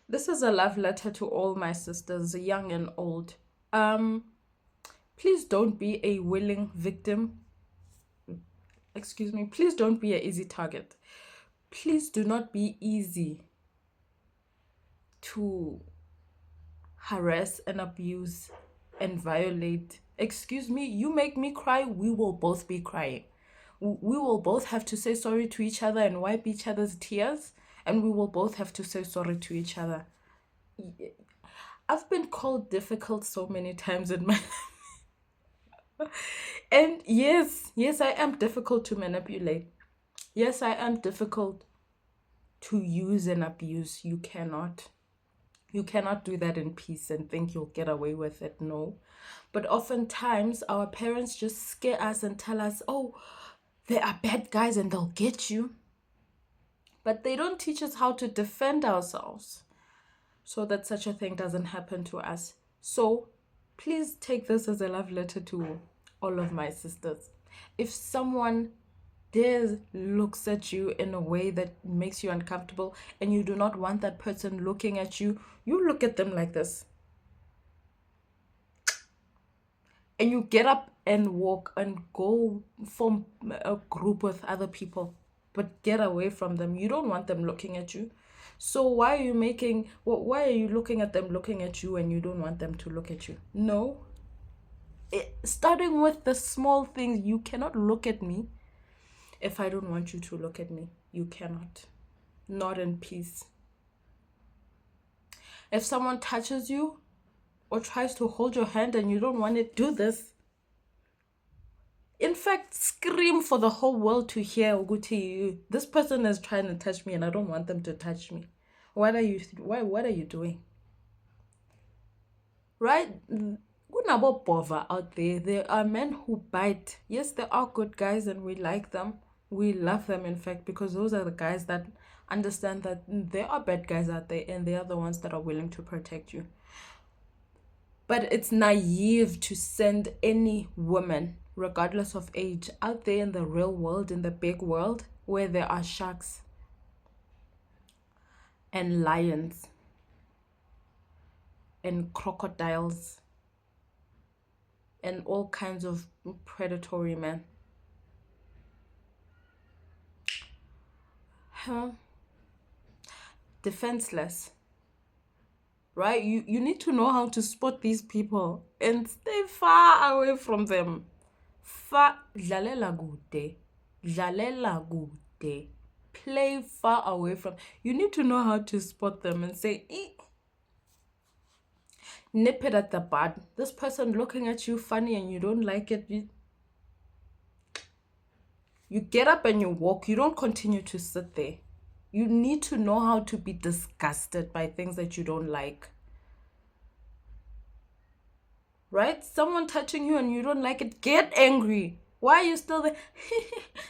This is a love letter to all my sisters, young and old. Um, please don't be a willing victim. Excuse me. Please don't be an easy target. Please do not be easy to harass and abuse and violate. Excuse me, you make me cry, we will both be crying. We will both have to say sorry to each other and wipe each other's tears, and we will both have to say sorry to each other. I've been called difficult so many times in my and yes, I am difficult to manipulate. Yes, I am difficult to use and abuse. You cannot. You cannot do that in peace and think you'll get away with it. No. But oftentimes, our parents just scare us and tell us, oh, they are bad guys and they'll get you. But they don't teach us how to defend ourselves so that such a thing doesn't happen to us. So please take this as a love letter to all of my sisters. If someone dares looks at you in a way that makes you uncomfortable and you do not want that person looking at you, you look at them like this and you get up and walk and go form a group with other people, but get away from them. You don't want them looking at you. So why are you making why are you looking at them looking at you and you don't want them to look at you? No. Starting with the small things, you cannot look at me if I don't want you to look at me. You cannot. Not in peace. If someone touches you or tries to hold your hand and you don't want it, do this. In fact, scream for the whole world to hear, Uguti, this person is trying to touch me and I don't want them to touch me. What are you doing? Right? Kunabo bova out there. There are men who bite. Yes, there are good guys and we like them. We love them, in fact, because those are the guys that understand that there are bad guys out there and they are the ones that are willing to protect you. But it's naive to send any woman, regardless of age, out there in the real world, in the big world, where there are sharks and lions and crocodiles and all kinds of predatory men. Huh? Defenseless. Right? You need to know how to spot these people and stay far away from them. Dlalela kude. Dlalela kude. Play far away from. You need to know how to spot them and say, nip it at the bud. This person looking at you funny and you don't like it. You get up and you walk. You don't continue to sit there. You need to know how to be disgusted by things that you don't like. Right? Someone touching you and you don't like it, get angry. Why are you still there?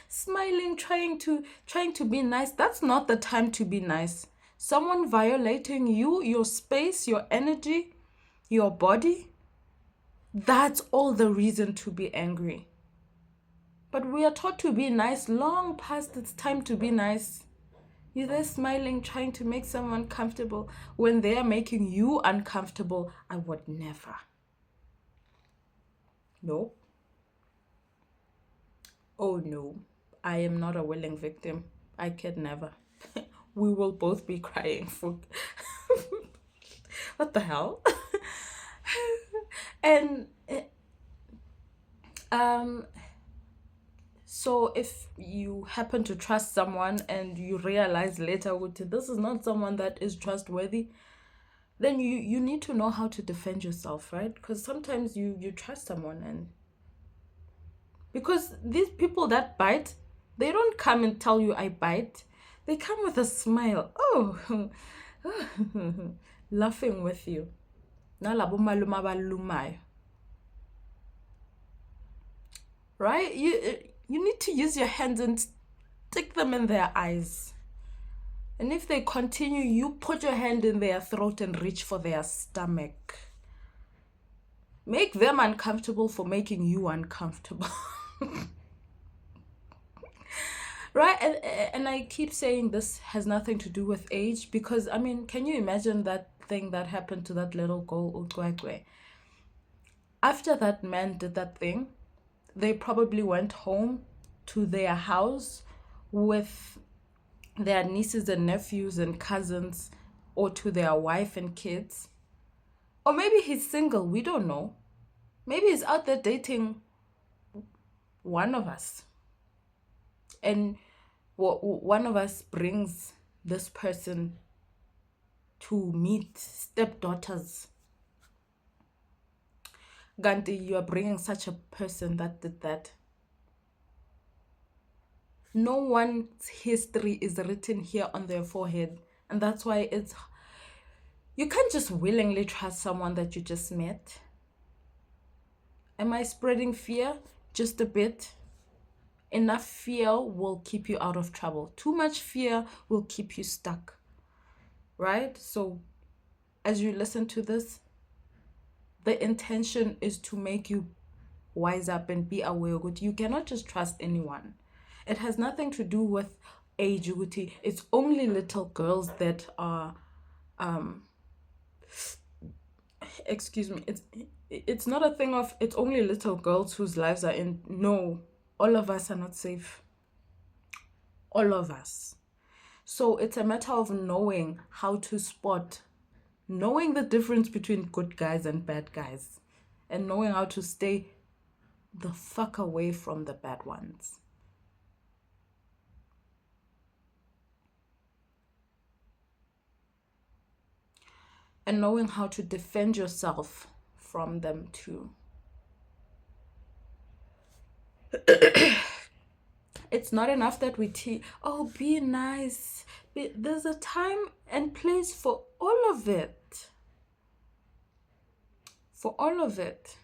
Smiling, trying to be nice. That's not the time to be nice. Someone violating you, your space, your energy, your body, that's all the reason to be angry. But we are taught to be nice long past its time to be nice. You're there smiling, trying to make someone comfortable when they are making you uncomfortable. I would never. No. Oh no. I am not a willing victim. I could never. We will both be crying for. What the hell? And so if you happen to trust someone and you realize later, this is not someone that is trustworthy, then you need to know how to defend yourself, right? Because sometimes you trust someone and because these people that bite, they don't come and tell you I bite. They come with a smile. Oh, laughing with you. Nalabo maluma balumayo. Right? You need to use your hands and stick them in their eyes. And if they continue, you put your hand in their throat and reach for their stomach. Make them uncomfortable for making you uncomfortable. Right? And I keep saying this has nothing to do with age because, I mean, can you imagine that thing that happened to that little girl, Ucwecwe? After that man did that thing, they probably went home to their house with their nieces and nephews and cousins, or to their wife and kids. Or maybe he's single, we don't know. Maybe he's out there dating one of us. And one of us brings this person to meet stepdaughters. Gandhi, you are bringing such a person that did that. No one's history is written here on their forehead. And that's why you can't just willingly trust someone that you just met. Am I spreading fear? Just a bit. Enough fear will keep you out of trouble. Too much fear will keep you stuck. Right? So as you listen to this, the intention is to make you wise up and be aware that you cannot just trust anyone. It has nothing to do with age. It's only little girls that are excuse me, it's not a thing of it's only little girls whose lives are in. No, all of us are not safe. All of us. So it's a matter of knowing how to spot, knowing the difference between good guys and bad guys, and knowing how to stay the fuck away from the bad ones. And knowing how to defend yourself from them too. It's not enough that we teach, oh, be nice. There's a time and place for all of it. For all of it.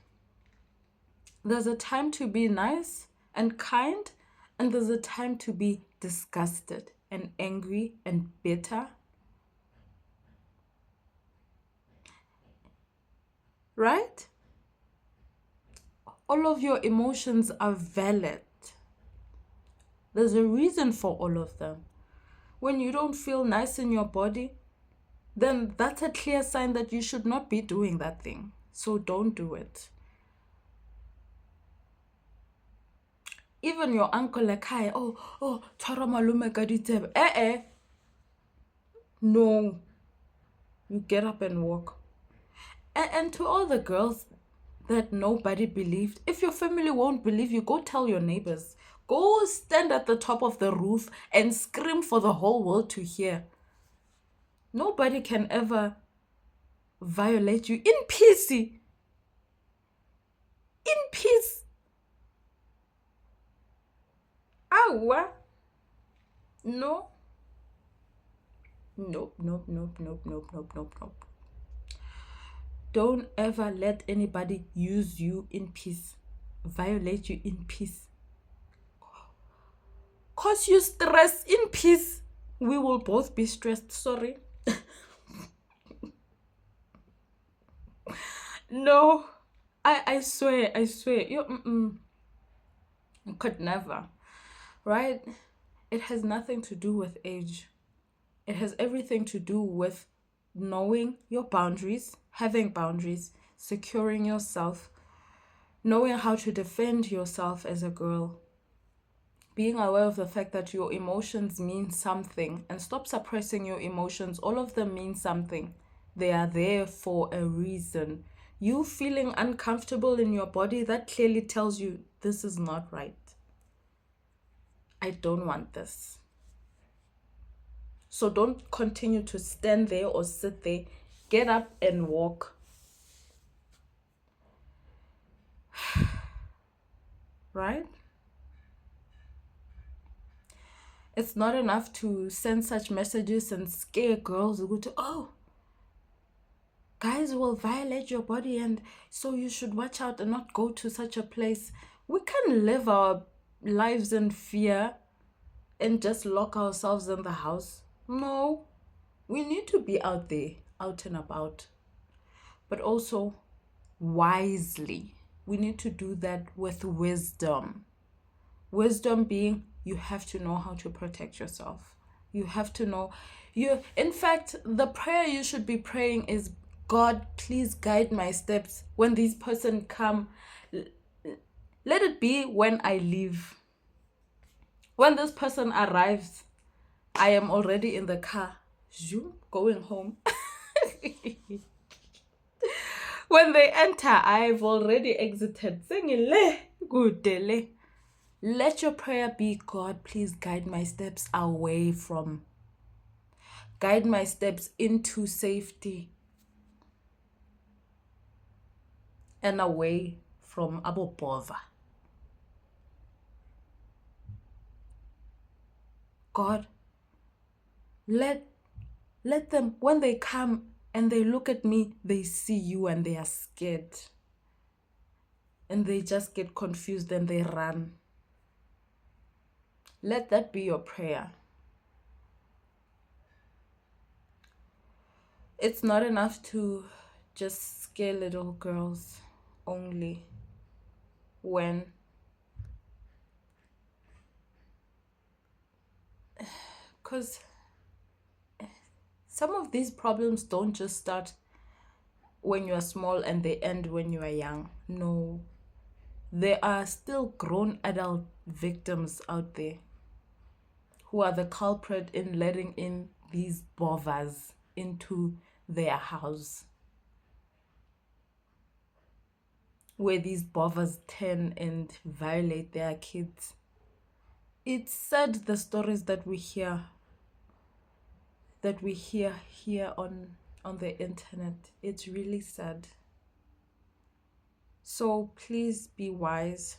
There's a time to be nice and kind, and there's a time to be disgusted and angry and bitter. Right? All of your emotions are valid. There's a reason for all of them. When you don't feel nice in your body, then that's a clear sign that you should not be doing that thing. So don't do it. Even your uncle like, hi, oh, tshwara malume ka ditsebe. No. You get up and walk. And to all the girls that nobody believed, if your family won't believe you, go tell your neighbors. Go stand at the top of the roof and scream for the whole world to hear. Nobody can ever violate you in peace. In peace. Awa. No. Nope. Don't ever let anybody use you in peace, violate you in peace, cause you stress in peace. We will both be stressed. Sorry. No, I swear. You could never. Right? It has nothing to do with age. It has everything to do with knowing your boundaries, having boundaries, securing yourself, knowing how to defend yourself as a girl, being aware of the fact that your emotions mean something, and stop suppressing your emotions. All of them mean something. They are there for a reason. You feeling uncomfortable in your body, that clearly tells you this is not right. I don't want this. So don't continue to stand there or sit there. Get up and walk. Right? It's not enough to send such messages and scare girls who go to, oh, guys will violate your body, and so you should watch out and not go to such a place. We can live our lives in fear and just lock ourselves in the house. No, we need to be out there, out and about, but also wisely. We need to do that with wisdom. Wisdom being you have to know how to protect yourself. You have to know. In fact, the prayer you should be praying is, God, please guide my steps when these person come. Let it be when I leave. When this person arrives, I am already in the car, going home. When they enter, I've already exited. Singile, good dele. Let your prayer be, God, please guide my steps guide my steps into safety and away from abobova. God, let them, when they come and they look at me, they see you and they are scared. And they just get confused and they run. Let that be your prayer. It's not enough to just scare little girls only when because some of these problems don't just start when you are small and they end when you are young. No, there are still grown adult victims out there who are the culprit in letting in these bovas into their house, where these bovas turn and violate their kids. It's sad, the stories that we hear here on the internet. It's really sad. So please be wise.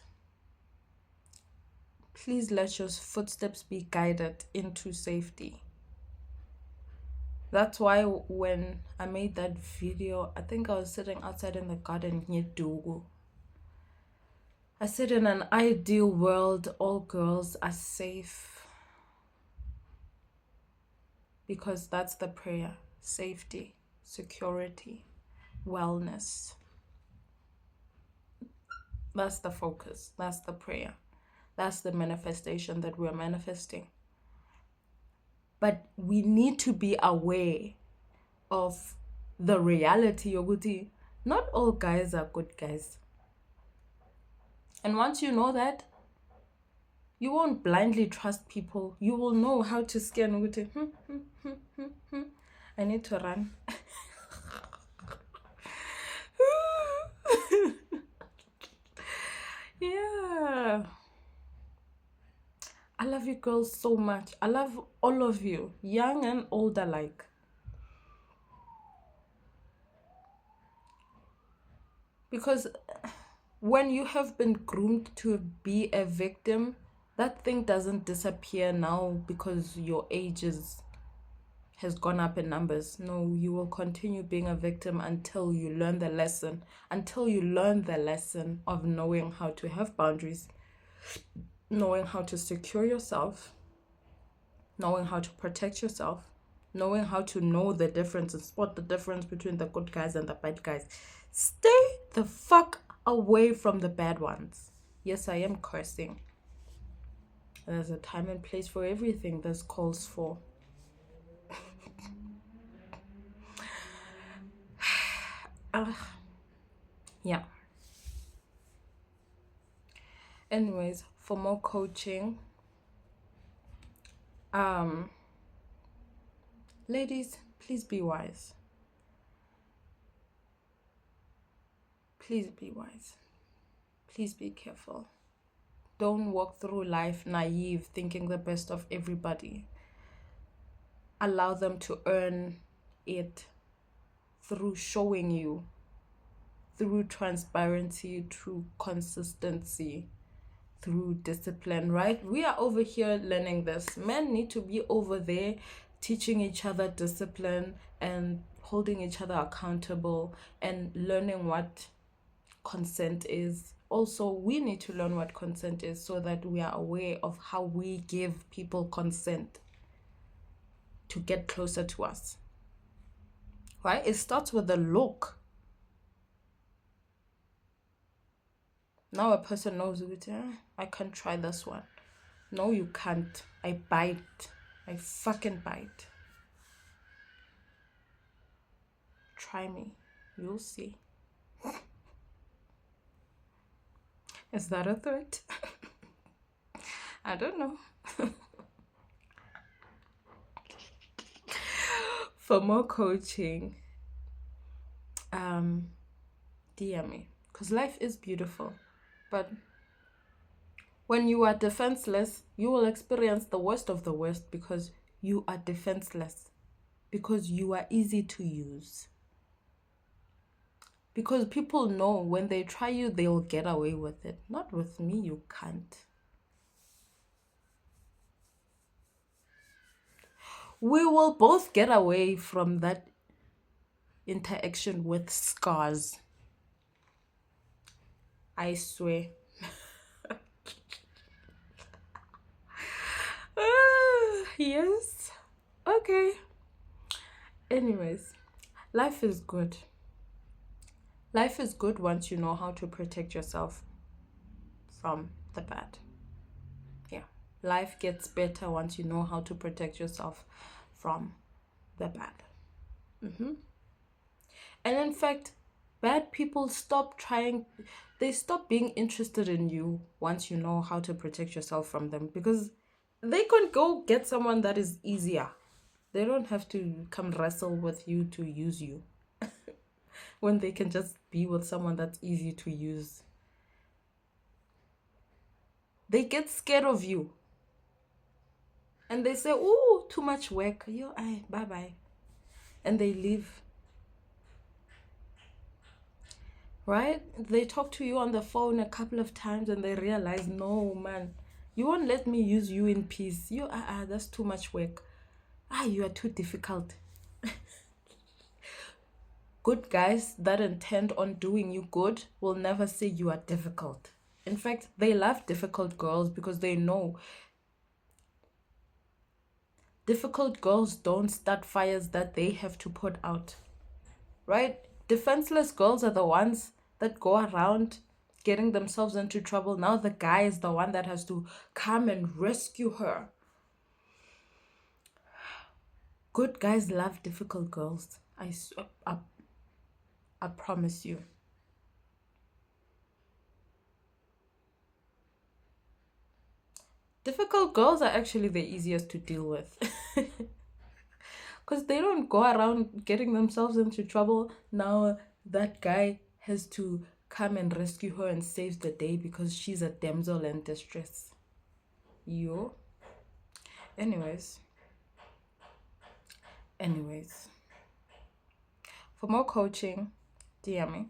Please let your footsteps be guided into safety. That's why when I made that video, I think I was sitting outside in the garden near Dogo. I said, in an ideal world, all girls are safe. Because that's the prayer: safety, security, wellness. That's the focus. That's the prayer. That's the manifestation that we're manifesting. But we need to be aware of the reality. Yoguti, not all guys are good guys. And once you know that, you won't blindly trust people. You will know how to scan. I need to run. Yeah. I love you girls so much. I love all of you, young and old alike. Because when you have been groomed to be a victim, that thing doesn't disappear now because your age has gone up in numbers. No, you will continue being a victim until you learn the lesson. Until you learn the lesson of knowing how to have boundaries, knowing how to secure yourself, knowing how to protect yourself, knowing how to know the difference and spot the difference between the good guys and the bad guys. Stay the fuck away from the bad ones. Yes, I am cursing. There's a time and place for everything. There's calls for. Yeah. Anyways, for more coaching, ladies, please be wise. Please be wise. Please be careful. Don't walk through life naive, thinking the best of everybody. Allow them to earn it through showing you, through transparency, through consistency, through discipline, right? We are over here learning this. Men need to be over there teaching each other discipline and holding each other accountable and learning what consent is. Also, we need to learn what consent is so that we are aware of how we give people consent to get closer to us, right? It starts with the look. Now a person knows, I can try this one. No, you can't. I bite. I fucking bite. Try me. You'll see. Is that a threat? I don't know. For more coaching, um, DM me. Because life is beautiful. But when you are defenseless, you will experience the worst of the worst because you are defenseless. Because you are easy to use. Because people know when they try you, they'll get away with it. Not with me, you can't. We will both get away from that interaction with scars. I swear. Yes. Okay. Anyways, life is good. Life is good once you know how to protect yourself from the bad. Yeah. Life gets better once you know how to protect yourself from the bad. And in fact, bad people stop trying, they stop being interested in you once you know how to protect yourself from them because they can go get someone that is easier. They don't have to come wrestle with you to use you when they can just be with someone that's easy to use. They get scared of you and they say, "Oh, too much work. Yo, bye bye." And they leave. Right? They talk to you on the phone a couple of times and they realize, no, man, you won't let me use you in peace. That's too much work. You are too difficult. Good guys that intend on doing you good will never say you are difficult. In fact, they love difficult girls because they know difficult girls don't start fires that they have to put out. Right? Defenseless girls are the ones that go around getting themselves into trouble. Now the guy is the one that has to come and rescue her. Good guys love difficult girls. I promise you. Difficult girls are actually the easiest to deal with. Because they don't go around getting themselves into trouble. Now that guy has to come and rescue her and save the day because she's a damsel in distress. Yo. Anyways. For more coaching, DM me.